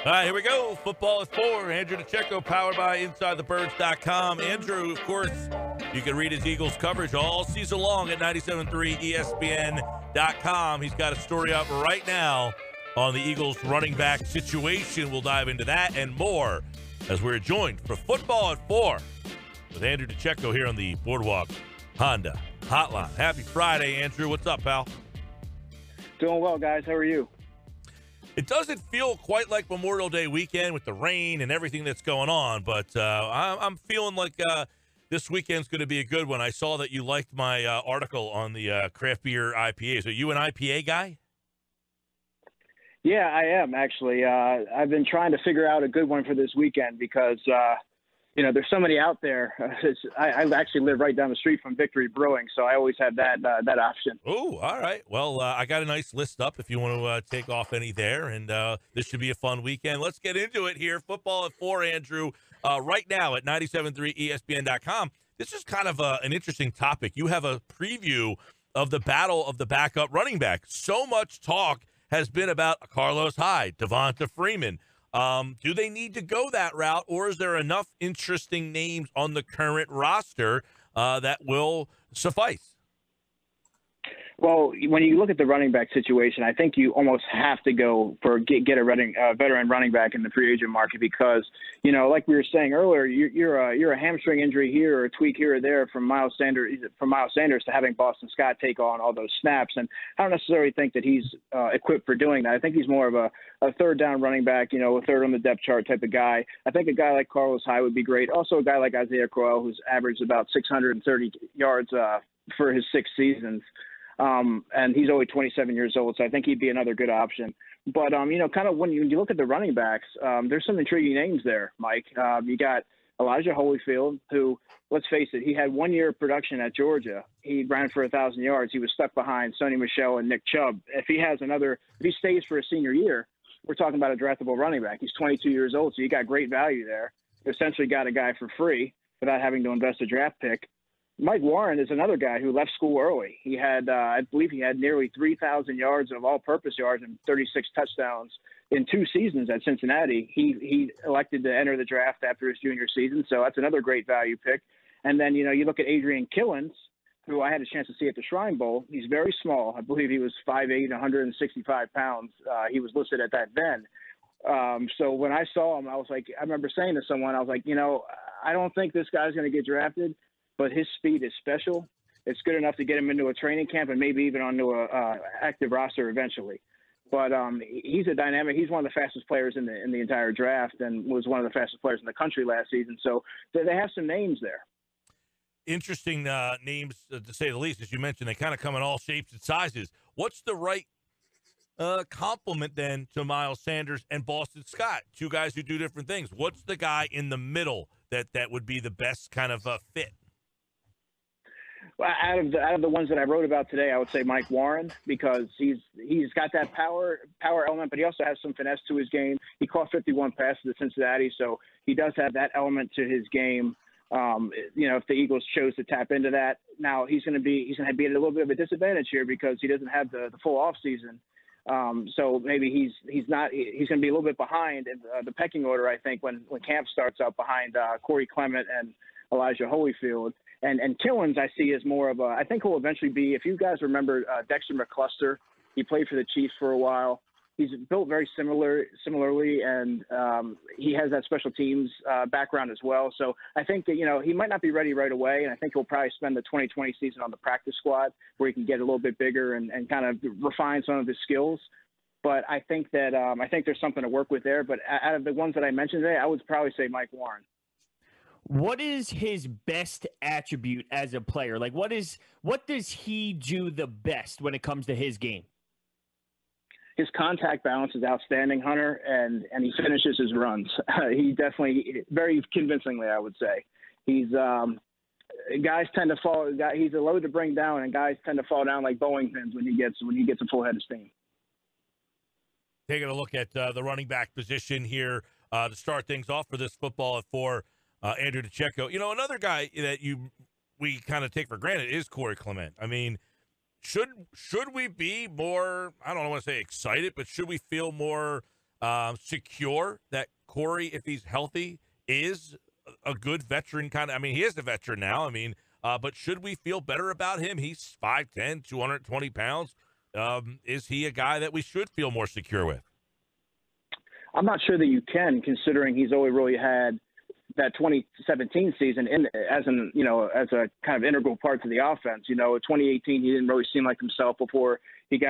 All right, here we go. Football is 4. Andrew DiCecco, powered by InsideTheBirds.com. Andrew, of course, you can read his Eagles coverage all season long at 97.3 ESPN.com. He's got a story up right now on the Eagles running back situation. We'll dive into that and more as we're joined for Football at 4 with Andrew DiCecco here on the Boardwalk Honda Hotline. Happy Friday, Andrew. What's up, pal? Doing well, guys. How are you? It doesn't feel quite like Memorial Day weekend with the rain and everything that's going on, but I'm feeling like this weekend's going to be a good one. I saw that you liked my article on the craft beer IPAs. Are you an IPA guy? Yeah, I am, actually. I've been trying to figure out a good one for this weekend because, there's so many out there. I actually live right down the street from Victory Brewing, so I always have that option. Oh, all right. Well, I got a nice list up if you want to take off any there, and this should be a fun weekend. Let's get into it here. Football at 4, Andrew, right now at 97.3 ESPN.com. This is kind of an interesting topic. You have a preview of the battle of the backup running back. So much talk has been about Carlos Hyde, Devonta Freeman. Do they need to go that route, or is there enough interesting names on the current roster that will suffice? Well, when you look at the running back situation, I think you almost have to go for get a veteran running back in the free agent market because, like we were saying earlier, you're a hamstring injury here or a tweak here or there from Myles Sanders to having Boston Scott take on all those snaps, and I don't necessarily think that he's equipped for doing that. I think he's more of a third down running back, a third on the depth chart type of guy. I think a guy like Carlos Hyde would be great. Also, a guy like Isaiah Crowell, who's averaged about 630 yards for his 6 seasons. And he's only 27 years old, so I think he'd be another good option. But, kind of when you look at the running backs, there's some intriguing names there, Mike. You got Elijah Holyfield, who, let's face it, he had 1 year of production at Georgia. He ran for 1,000 yards. He was stuck behind Sonny Michel and Nick Chubb. If he stays for a senior year, we're talking about a draftable running back. He's 22 years old, so you got great value there. You essentially got a guy for free without having to invest a draft pick. Mike Warren is another guy who left school early. He had, I believe he had nearly 3,000 yards of all-purpose yards and 36 touchdowns in 2 seasons at Cincinnati. He elected to enter the draft after his junior season, so that's another great value pick. And then, you look at Adrian Killins, who I had a chance to see at the Shrine Bowl. He's very small. I believe he was 5'8", 165 pounds. He was listed at that then. So when I saw him, I remember saying to someone, I was like, I don't think this guy's going to get drafted, but his speed is special. It's good enough to get him into a training camp and maybe even onto a active roster eventually. But he's a dynamic. He's one of the fastest players in the entire draft and was one of the fastest players in the country last season. So they have some names there. Interesting names, to say the least. As you mentioned, they kind of come in all shapes and sizes. What's the right complement then to Myles Sanders and Boston Scott? 2 guys who do different things. What's the guy in the middle that would be the best kind of fit? Well, out of the ones that I wrote about today, I would say Mike Warren because he's got that power element, but he also has some finesse to his game. He caught 51 passes at Cincinnati, so he does have that element to his game. If the Eagles chose to tap into that, now he's going to be at a little bit of a disadvantage here because he doesn't have the full off season. So maybe he's going to be a little bit behind in the pecking order. I think when camp starts up behind Corey Clement and Elijah Holyfield. And Killins I see as more of I think he'll eventually be, if you guys remember Dexter McCluster, he played for the Chiefs for a while. He's built very similarly, and he has that special teams background as well. So I think that, he might not be ready right away, and I think he'll probably spend the 2020 season on the practice squad where he can get a little bit bigger and kind of refine some of his skills. But I think that I think there's something to work with there. But out of the ones that I mentioned today, I would probably say Mike Warren. What is his best attribute as a player? Like, what does he do the best when it comes to his game? His contact balance is outstanding, Hunter, and he finishes his runs. He definitely, very convincingly, I would say. He's guys tend to fall. He's a load to bring down, and guys tend to fall down like bowling pins when he gets a full head of steam. Taking a look at the running back position here to start things off for this Football at 4. Andrew DiCecco. Another guy that we kind of take for granted is Corey Clement. I mean, should we be more, I don't want to say excited, but should we feel more secure that Corey, if he's healthy, is a good veteran kind of. I mean, he is a veteran now. I mean, but should we feel better about him? He's 5'10", 220 pounds. Is he a guy that we should feel more secure with? I'm not sure that you can, considering he's only really had that 2017 season as a kind of integral part to the offense. 2018 he didn't really seem like himself before he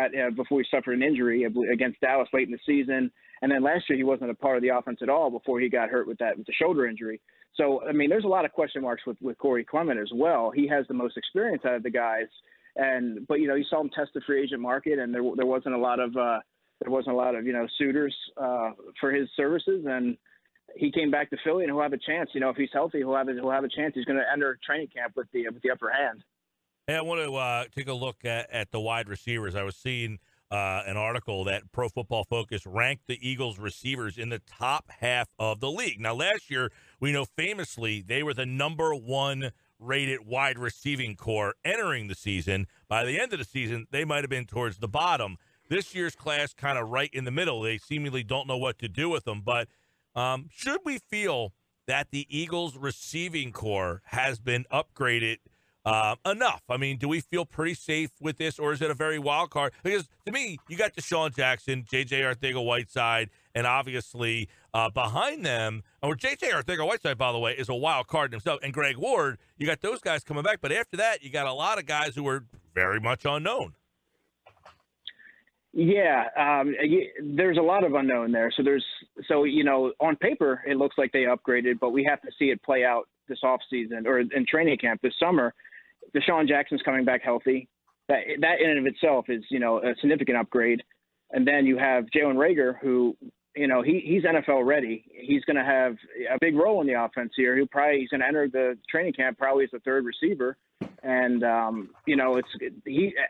suffered an injury against Dallas late in the season, and then last year he wasn't a part of the offense at all before he got hurt with the shoulder injury. So I mean, there's a lot of question marks with Corey Clement as well. He has the most experience out of the guys, but you saw him test the free agent market, and there wasn't a lot of suitors for his services, and he came back to Philly, and he'll have a chance. If he's healthy, he'll have a chance. He's going to enter training camp with the upper hand. Hey, I want to take a look at the wide receivers. I was seeing an article that Pro Football Focus ranked the Eagles receivers in the top half of the league. Now, last year, we know famously they were the number 1 rated wide receiving core entering the season. By the end of the season, they might have been towards the bottom. This year's class kind of right in the middle. They seemingly don't know what to do with them, but should we feel that the Eagles receiving core has been upgraded enough? I mean, do we feel pretty safe with this, or is it a very wild card? Because to me, you got Deshaun Jackson, J.J. Arcega-Whiteside, and obviously behind them, or J.J. Arcega-Whiteside, by the way, is a wild card himself, and Greg Ward, you got those guys coming back. But after that, you got a lot of guys who are very much unknown. Yeah, there's a lot of unknown there. So on paper it looks like they upgraded, but we have to see it play out this offseason or in training camp this summer. Deshaun Jackson's coming back healthy. That in and of itself is a significant upgrade. And then you have Jalen Reagor, who he's NFL ready. He's going to have a big role in the offense here. He's going to enter the training camp probably as the third receiver. And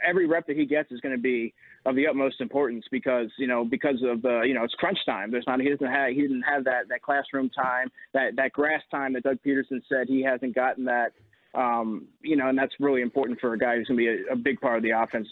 every rep that he gets is going to be of the utmost importance because of the it's crunch time. He didn't have that classroom time, that grass time that Doug Peterson said he hasn't gotten that. And that's really important for a guy who's going to be a big part of the offense.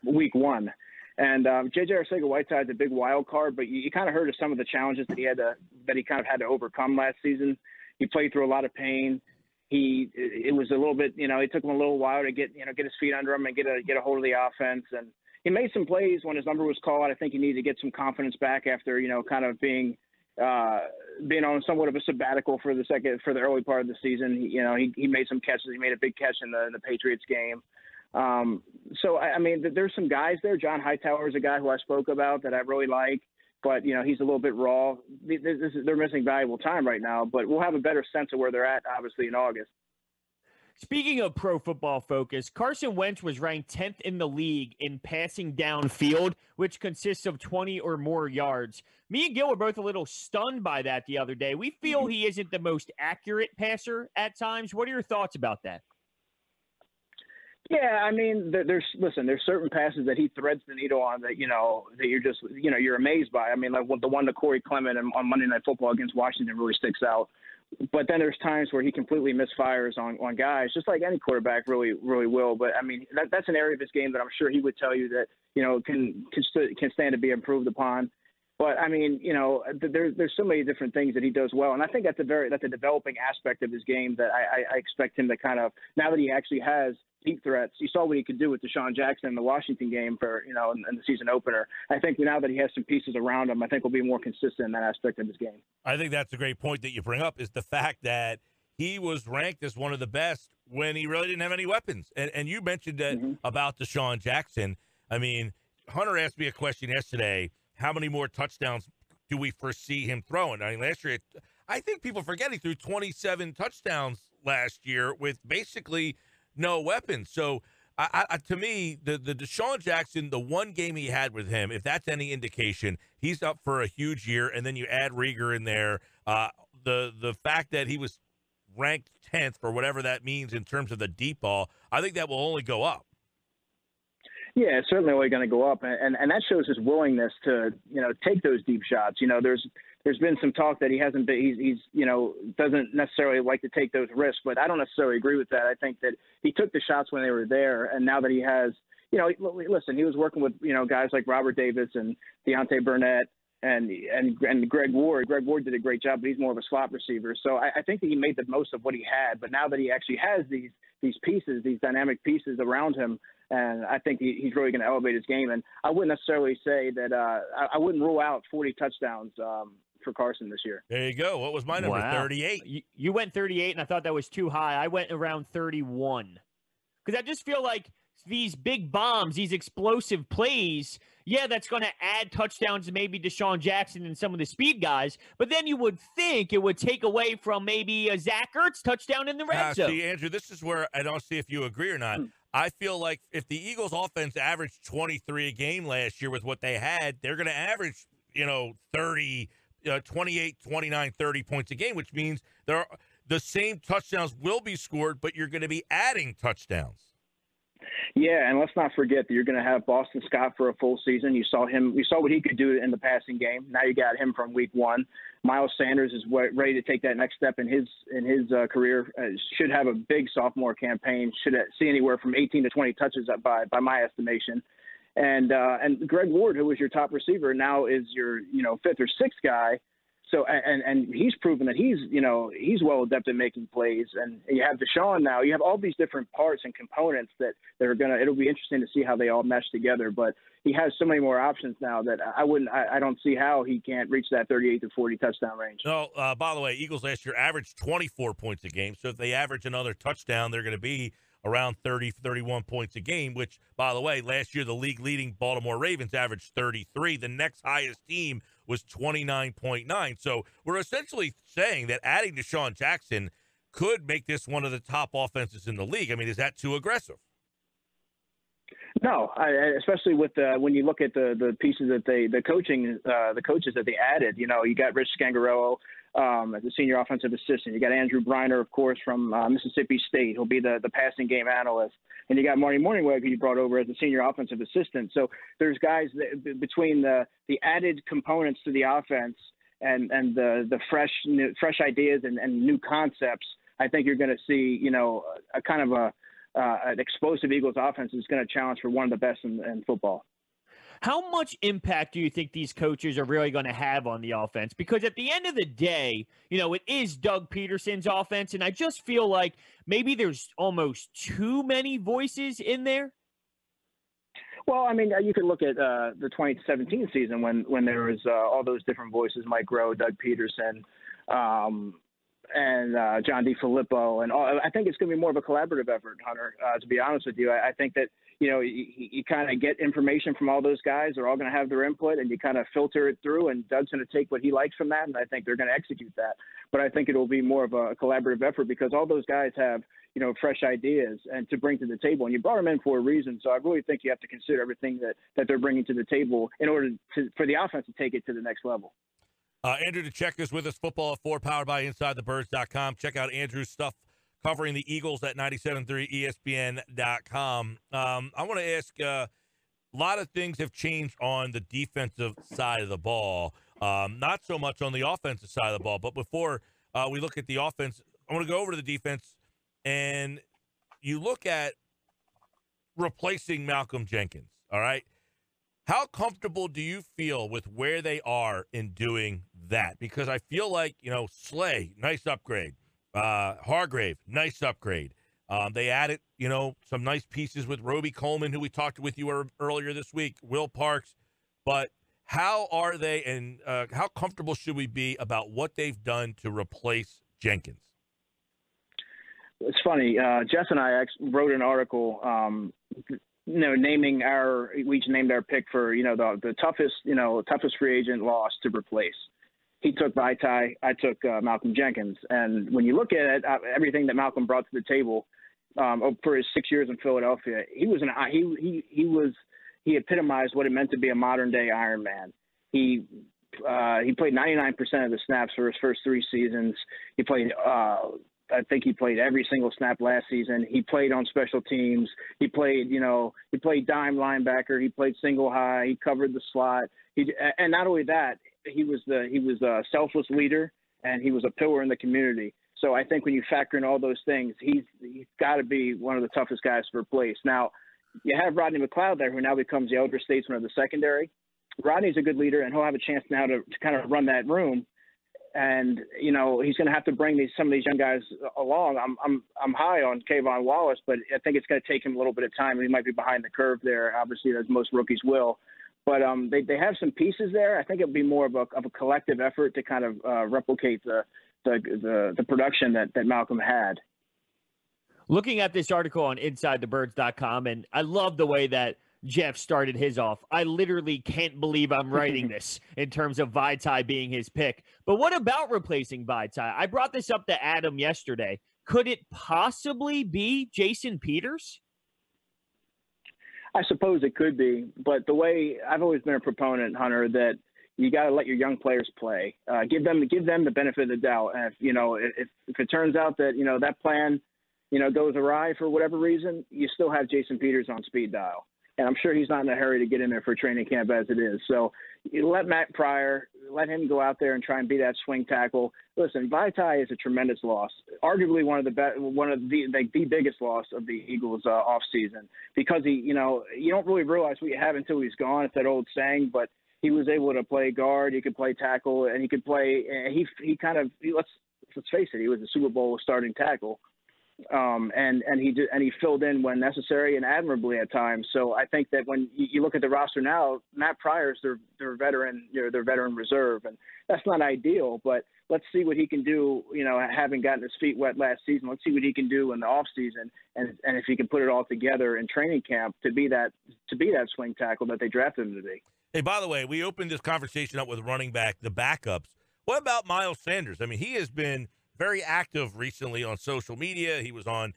Week one. And J.J. Arcega-Whiteside's a big wild card, but you kind of heard of some of the challenges that he kind of had to overcome last season. He played through a lot of pain. It was a little bit, it took him a little while to get his feet under him and get a hold of the offense. And he made some plays when his number was called. I think he needed to get some confidence back after, kind of being on somewhat of a sabbatical for the early part of the season. He made some catches. He made a big catch in the Patriots game. So I mean, there's some guys there. John Hightower is a guy who I spoke about that I really like. But, he's a little bit raw. They're missing valuable time right now, but we'll have a better sense of where they're at, obviously, in August. Speaking of Pro Football Focus, Carson Wentz was ranked 10th in the league in passing downfield, which consists of 20 or more yards. Me and Gil were both a little stunned by that the other day. We feel he isn't the most accurate passer at times. What are your thoughts about that? Yeah, I mean, there's certain passes that he threads the needle on that that you're just you're amazed by. I mean, like the one to Corey Clement on Monday Night Football against Washington really sticks out. But then there's times where he completely misfires on guys, just like any quarterback really will. But I mean, that's an area of his game that I'm sure he would tell you that can stand to be improved upon. But I mean, there's so many different things that he does well, and I think that's a developing aspect of his game that I expect him to kind of, now that he actually has deep threats. You saw what he could do with Deshaun Jackson in the Washington game in the season opener. I think now that he has some pieces around him, I think he'll be more consistent in that aspect of his game. I think that's a great point that you bring up, is the fact that he was ranked as one of the best when he really didn't have any weapons. And you mentioned that about Deshaun Jackson. I mean, Hunter asked me a question yesterday. How many more touchdowns do we foresee him throwing? I mean, last year, I think people forget he threw 27 touchdowns last year with basically no weapons. So, to me, the Deshaun Jackson, the one game he had with him, if that's any indication, he's up for a huge year. And then you add Reagor in there. The fact that he was ranked 10th, for whatever that means in terms of the deep ball, I think that will only go up. Yeah, it's certainly only going to go up, and that shows his willingness to take those deep shots. There's been some talk that he hasn't been, he's doesn't necessarily like to take those risks, but I don't necessarily agree with that. I think that he took the shots when they were there, and now that he has, listen, he was working with guys like Robert Davis and Deontay Burnett and Greg Ward. Greg Ward did a great job, but he's more of a slot receiver. So I think that he made the most of what he had. But now that he actually has these pieces, these dynamic pieces around him, and I think he's really going to elevate his game. And I wouldn't necessarily say that I wouldn't rule out 40 touchdowns for Carson this year. There you go. What was my number? Wow. 38. You went 38, and I thought that was too high. I went around 31 because I just feel like these big bombs, these explosive plays, yeah, that's going to add touchdowns to maybe Deshaun Jackson and some of the speed guys, but then you would think it would take away from maybe a Zach Ertz touchdown in the red zone. See, Andrew, this is where I don't see if you agree or not. I feel like if the Eagles offense averaged 23 a game last year with what they had, they're going to average, 30, 28, 29, 30 points a game, which means the same touchdowns will be scored, but you're going to be adding touchdowns. Yeah, and let's not forget that you're going to have Boston Scott for a full season. You saw what he could do in the passing game. Now you got him from week one. Myles Sanders is ready to take that next step in his career. Should have a big sophomore campaign. Should see anywhere from 18 to 20 touches by my estimation. And Greg Ward, who was your top receiver, now is your fifth or sixth guy. So and he's proven that he's well adept at making plays. And you have Deshaun now. You have all these different parts and components that are it'll be interesting to see how they all mesh together. But he has so many more options now that I don't see how he can't reach that 38 to 40 touchdown range. No, by the way, Eagles last year averaged 24 points a game. So if they average another touchdown, they're going to be around 30, 31 points a game, which, by the way, last year the league-leading Baltimore Ravens averaged 33. The next highest team was 29.9. So we're essentially saying that adding Deshaun Jackson could make this one of the top offenses in the league. I mean, is that too aggressive? No, especially with when you look at the pieces that the coaches that they added. You got Rich Scangarello as a senior offensive assistant. You got Andrew Briner, of course, from Mississippi State. He'll be the passing game analyst. And you got Marty Morningweg, who you brought over as a senior offensive assistant. So there's guys between the added components to the offense and the fresh ideas and new concepts. I think you're going to see a kind of an explosive Eagles offense is going to challenge for one of the best in football. How much impact do you think these coaches are really going to have on the offense? Because at the end of the day, it is Doug Peterson's offense, and I just feel like maybe there's almost too many voices in there. Well, I mean, you could look at the 2017 season when there was all those different voices: Mike Rowe, Doug Peterson, and John DiFilippo, and all. I think it's going to be more of a collaborative effort, Hunter. To be honest with you, I think that you kind of get information from all those guys. They're all going to have their input, and you kind of filter it through. And Doug's going to take what he likes from that, and I think they're going to execute that. But I think it will be more of a collaborative effort because all those guys have fresh ideas and to bring to the table. And you brought them in for a reason. So I really think you have to consider everything that they're bringing to the table in order for the offense to take it to the next level. Andrew DiCecco is with us, Football at 4, powered by InsideTheBirds.com. Check out Andrew's stuff covering the Eagles at 97.3 ESPN.com. I want to ask, a lot of things have changed on the defensive side of the ball, not so much on the offensive side of the ball. But before we look at the offense, I want to go over to the defense, and you look at replacing Malcolm Jenkins, all right? How comfortable do you feel with where they are in doing that? Because I feel like, Slay, nice upgrade. Hargrave, nice upgrade. They added, some nice pieces with Roby Coleman, who we talked with you earlier this week, Will Parks. But how are they and how comfortable should we be about what they've done to replace Jenkins? It's funny. Jess and I wrote an article naming we each named our pick for, the toughest free agent loss to replace. He took Vaitai. I took Malcolm Jenkins. And when you look at it, everything that Malcolm brought to the table for his 6 years in Philadelphia, he epitomized what it meant to be a modern day Iron Man. He played 99% of the snaps for his first 3 seasons. He played I think he played every single snap last season. He played on special teams. He played dime linebacker. He played single high. He covered the slot. And not only that, he was a selfless leader, and he was a pillar in the community. So I think when you factor in all those things, he's got to be one of the toughest guys to replace. Now, you have Rodney McLeod there, who now becomes the elder statesman of the secondary. Rodney's a good leader, and he'll have a chance now to kind of run that room. And he's going to have to bring some of these young guys along. I'm high on Kayvon Wallace, but I think it's going to take him a little bit of time. He might be behind the curve there, obviously, as most rookies will. But they have some pieces there. I think it'll be more of a collective effort to kind of replicate the production that Malcolm had. Looking at this article on InsideTheBirds.com, and I love the way that Jeff started his off. I literally can't believe I'm writing this in terms of Vaitai being his pick. But what about replacing Vaitai? I brought this up to Adam yesterday. Could it possibly be Jason Peters? I suppose it could be, but the way I've always been a proponent, Hunter, that you got to let your young players play. Give them the benefit of the doubt. And if it turns out that that plan goes awry for whatever reason, you still have Jason Peters on speed dial. And I'm sure he's not in a hurry to get in there for training camp as it is. So you let Matt Pryor, let him go out there and try and be that swing tackle. Listen, Vaitai is a tremendous loss, arguably one of the biggest loss of the Eagles offseason, because you don't really realize what you have until he's gone. It's that old saying, but he was able to play guard, he could play tackle, and he could play. Let's face it, he was a Super Bowl starting tackle. And he filled in when necessary and admirably at times. So I think that when you look at the roster now, Matt Pryor's their veteran, their veteran reserve, and that's not ideal. But let's see what he can do. Having gotten his feet wet last season, let's see what he can do in the off season, and if he can put it all together in training camp to be that swing tackle that they drafted him to be. Hey, by the way, we opened this conversation up with running back, the backups. What about Myles Sanders? I mean, he has been very active recently on social media. He was on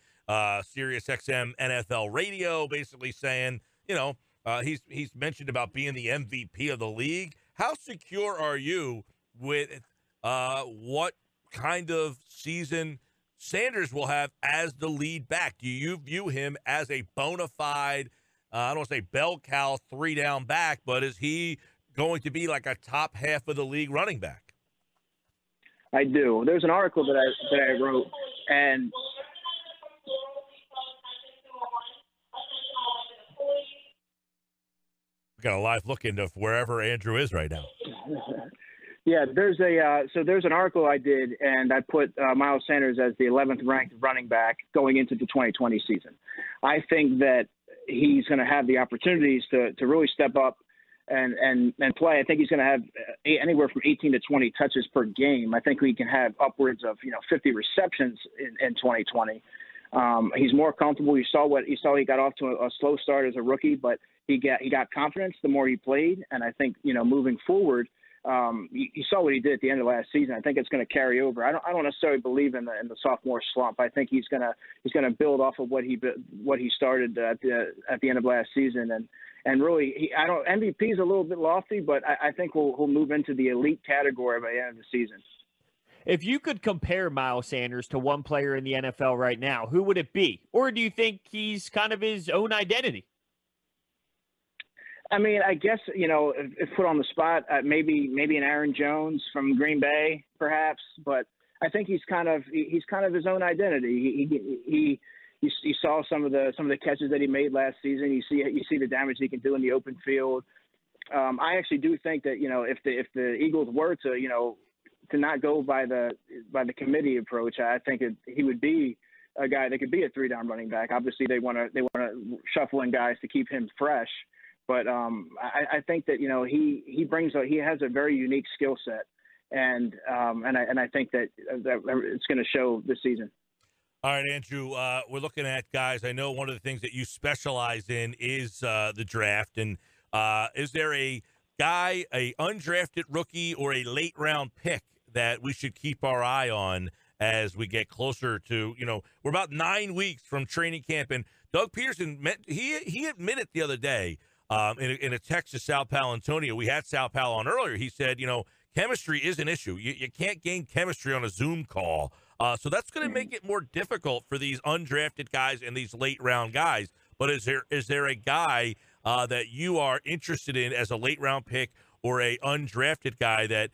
Sirius XM NFL radio, basically saying, he's mentioned about being the MVP of the league. How secure are you with what kind of season Sanders will have as the lead back? Do you view him as a bona fide, I don't want to say bell cow 3-down back, but is he going to be like a top half of the league running back? I do. There's an article that I wrote, and we got a live look into wherever Andrew is right now. Yeah, there's an article I did, and I put Myles Sanders as the 11th ranked running back going into the 2020 season. I think that he's going to have the opportunities to really step up and play. I think he's going to have anywhere from 18 to 20 touches per game. I think we can have upwards of 50 receptions in 2020. He's more comfortable. You saw he got off to a slow start as a rookie, but he got confidence the more he played. And I think moving forward, you saw what he did at the end of last season. I think it's going to carry over. I don't necessarily believe in the sophomore slump. I think he's going to build off of what he started at the end of last season. And really, MVP is a little bit lofty, but I think he'll move into the elite category by the end of the season. If you could compare Myles Sanders to one player in the NFL right now, who would it be? Or do you think he's kind of his own identity? I mean, I guess, if put on the spot, maybe an Aaron Jones from Green Bay, perhaps. But I think he's kind of his own identity. You saw some of the catches that he made last season. You see the damage he can do in the open field. I actually do think that if the Eagles were to not go by the committee approach, I think he would be a guy that could be a 3-down running back. Obviously, they want to shuffle in guys to keep him fresh. But I think that he has a very unique skill set, and I think that it's going to show this season. All right, Andrew, we're looking at guys. I know one of the things that you specialize in is the draft. And is there a guy, a undrafted rookie, or a late round pick that we should keep our eye on as we get closer to, we're about 9 weeks from training camp. And Doug Peterson, he admitted the other day in a text to Sal Paolantonio, we had Sal Pal on earlier. He said, chemistry is an issue. You can't gain chemistry on a Zoom call. So that's going to make it more difficult for these undrafted guys and these late round guys. But is there a guy that you are interested in as a late round pick or a undrafted guy that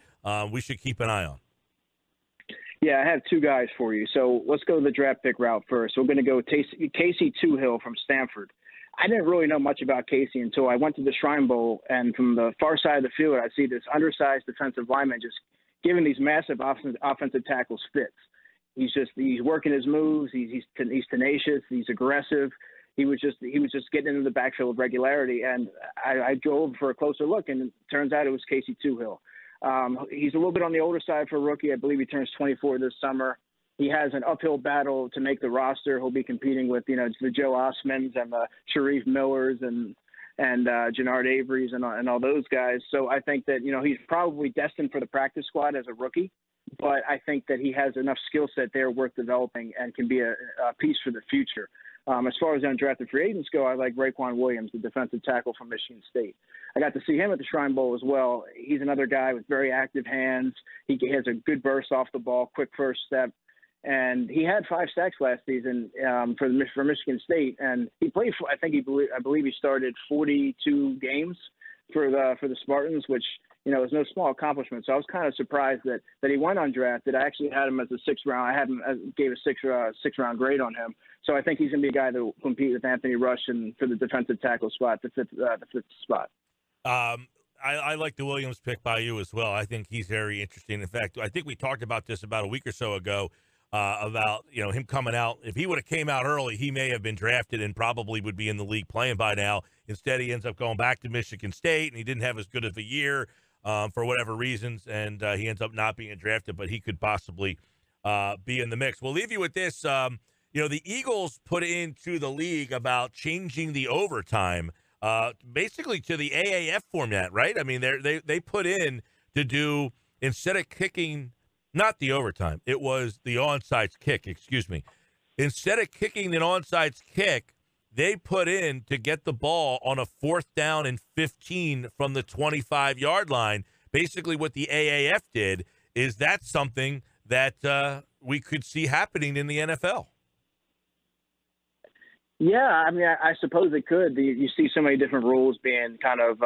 we should keep an eye on? Yeah, I have two guys for you. So let's go the draft pick route first. We're going to go Casey Toohill from Stanford. I didn't really know much about Casey until I went to the Shrine Bowl, and from the far side of the field, I see this undersized defensive lineman just giving these massive offensive tackles fits. He's working his moves. He's tenacious. He's aggressive. He was just getting into the backfield with regularity. And I drove for a closer look, and it turns out it was Casey Toohill. He's a little bit on the older side for a rookie. I believe he turns 24 this summer. He has an uphill battle to make the roster. He'll be competing with, the Joe Osmonds and the Sharif Millers and Jannard Averys and all those guys. So I think that, he's probably destined for the practice squad as a rookie, but I think that he has enough skill set there worth developing and can be a piece for the future. As far as undrafted free agents go, I like Raekwon Williams, the defensive tackle from Michigan State. I got to see him at the Shrine Bowl as well. He's another guy with very active hands. He has a good burst off the ball, quick first step. And he had 5 sacks last season for Michigan State, and he played. I believe he started 42 games for the Spartans, which is no small accomplishment. So I was kind of surprised that he went undrafted. I actually had him as a 6th round. Gave a 6th round grade on him. So I think he's going to be a guy that will compete with Anthony Rush and for the defensive tackle spot, the fifth spot. I like the Williams pick by you as well. I think he's very interesting. In fact, I think we talked about this about a week or so ago. About him coming out. If he would have came out early, he may have been drafted and probably would be in the league playing by now. Instead, he ends up going back to Michigan State, and he didn't have as good of a year for whatever reasons, and he ends up not being drafted, but he could possibly be in the mix. We'll leave you with this. The Eagles put into the league about changing the overtime basically to the AAF format, right? I mean, they put in to do, instead of kicking – not the overtime. It was the onside kick, excuse me. Instead of kicking an onside kick, they put in to get the ball on a 4th down and 15 from the 25-yard line. Basically what the AAF did is that's something that we could see happening in the NFL. Yeah, I mean, I suppose it could. You see so many different rules being kind of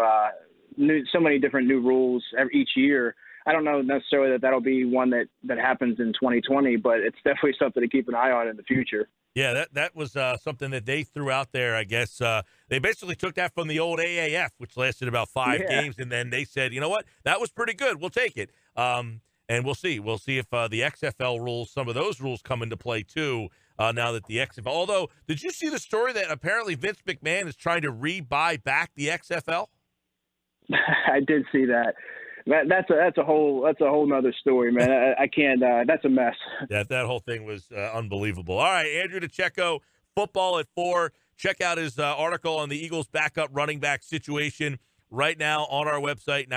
so many different new rules each year. I don't know necessarily that'll be one that happens in 2020, but it's definitely something to keep an eye on in the future. Yeah, that was something that they threw out there, I guess. They basically took that from the old AAF, which lasted about 5 games, and then they said, you know what, that was pretty good. We'll take it. And we'll see. We'll see if the XFL rules, some of those rules come into play too now that the XFL. Although, did you see the story that apparently Vince McMahon is trying to re-buy back the XFL? I did see that. That's a whole nother story, man. I can't. That's a mess. That whole thing was unbelievable. All right, Andrew DiCecco, Football at 4. Check out his article on the Eagles' backup running back situation right now on our website,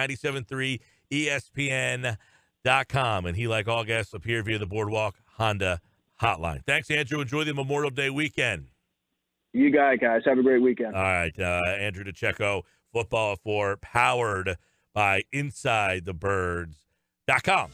973ESPN.com. And he, like all guests, appear via the Boardwalk Honda hotline. Thanks, Andrew. Enjoy the Memorial Day weekend. You got it, guys. Have a great weekend. All right, Andrew DiCecco, Football at 4, powered by InsideTheBirds.com.